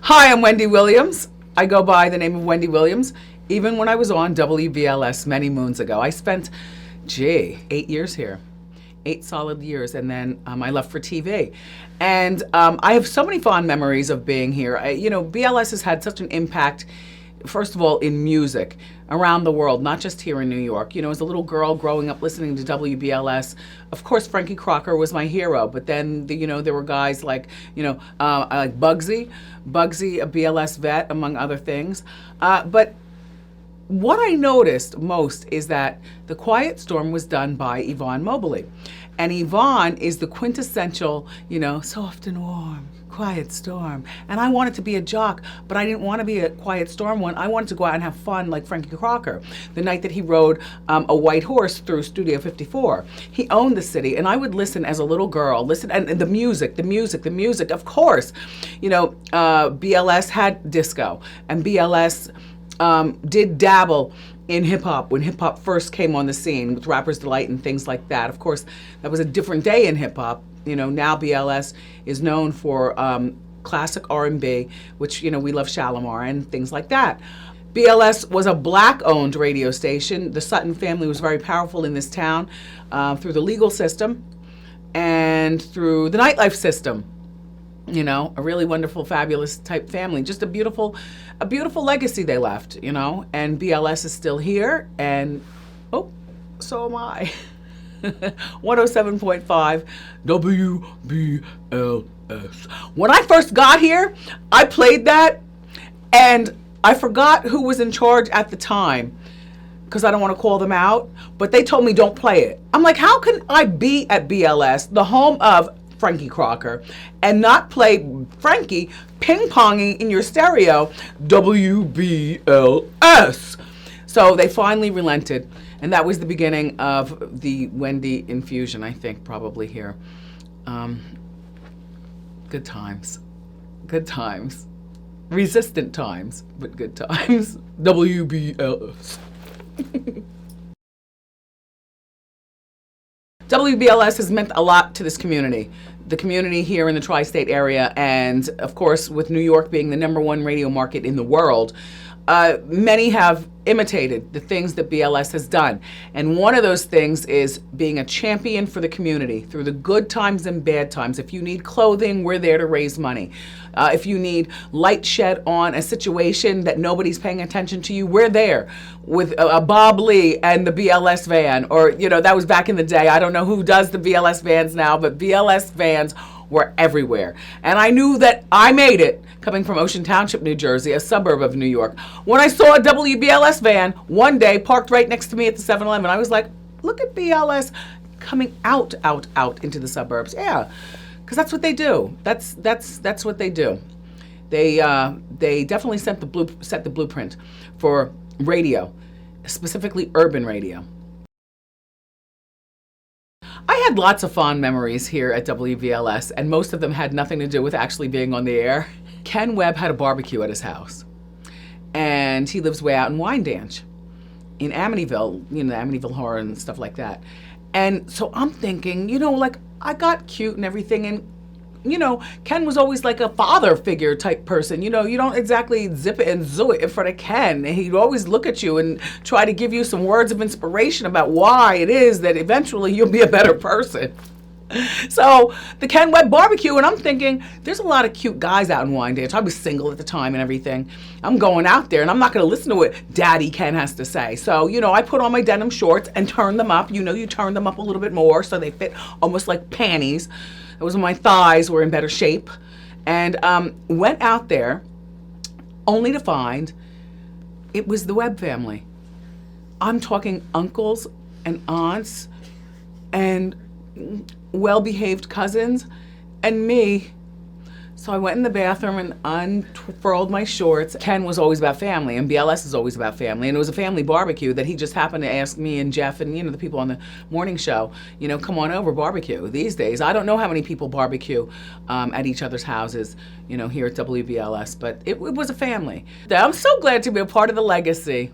Hi, I'm Wendy Williams. I go by the name of Wendy Williams. Even when I was on WBLS many moons ago, I spent, 8 years here. 8 solid years, and then I left for TV. And I have so many fond memories of being here. BLS has had such an impact, first of all, in music around the world, not just here in New York. As a little girl growing up listening to WBLS, of course, Frankie Crocker was my hero. But then, there were guys like, like Bugsy, a BLS vet, among other things. But what I noticed most is that The Quiet Storm was done by Yvonne Mobley. And Yvonne is the quintessential, soft and warm, quiet storm. And I wanted to be a jock, but I didn't want to be a quiet storm one. I wanted to go out and have fun like Frankie Crocker. The night that he rode a white horse through Studio 54. He owned the city, and I would listen as a little girl, and the music, of course. BLS had disco, and BLS did dabble in hip-hop when hip-hop first came on the scene with Rapper's Delight and things like that. Of course, that was a different day in hip-hop. Now BLS is known for classic R&B, which, we love Shalimar and things like that. BLS was a black-owned radio station. The Sutton family was very powerful in this town through the legal system and through the nightlife system. A really wonderful, fabulous type family. Just a beautiful legacy they left, and BLS is still here, and so am I. 107.5 WBLS. When I first got here, I played that, and I forgot who was in charge at the time, because I don't want to call them out, but they told me don't play it. I'm like, how can I be at BLS, the home of Frankie Crocker, and not play Frankie ping-ponging in your stereo WBLS? So they finally relented, and that was the beginning of the Wendy infusion, I think, probably here. Good times. Resistant times, but good times. WBLS. WBLS has meant a lot to this community, the community here in the tri-state area, and of course, with New York being the #1 radio market in the world, many have imitated the things that BLS has done. And one of those things is being a champion for the community through the good times and bad times. If you need clothing, we're there to raise money. If you need light shed on a situation that nobody's paying attention to you, we're there with Bob Lee and the BLS van. Or, that was back in the day. I don't know who does the BLS vans now, but BLS vans were everywhere. And I knew that I made it coming from Ocean Township, New Jersey, a suburb of New York. When I saw a WBLS van one day parked right next to me at the 7-Eleven, I was like, look at BLS coming out into the suburbs. Yeah, because that's what they do. That's what they do. They definitely set the blueprint for radio, specifically urban radio. I had lots of fond memories here at WBLS, and most of them had nothing to do with actually being on the air. Ken Webb had a barbecue at his house, and he lives way out in Wyandanch, in Amityville, the Amityville Horror and stuff like that. And so I'm thinking, I got cute and everything, and Ken was always like a father figure type person. You don't exactly zip it and zoo it in front of Ken. He'd always look at you and try to give you some words of inspiration about why it is that eventually you'll be a better person. So the Ken Webb barbecue, and I'm thinking, there's a lot of cute guys out in Wyandanch. I was single at the time and everything. I'm going out there, and I'm not going to listen to what Daddy Ken has to say. So, I put on my denim shorts and turn them up. You turn them up a little bit more so they fit almost like panties. It was when my thighs were in better shape, and went out there only to find it was the Webb family. I'm talking uncles and aunts and well-behaved cousins and me. So I went in the bathroom and unfurled my shorts. Ken was always about family, and BLS is always about family. And it was a family barbecue that he just happened to ask me and Jeff and, the people on the morning show, come on over, barbecue. These days, I don't know how many people barbecue at each other's houses, here at WBLS, but it was a family. I'm so glad to be a part of the legacy.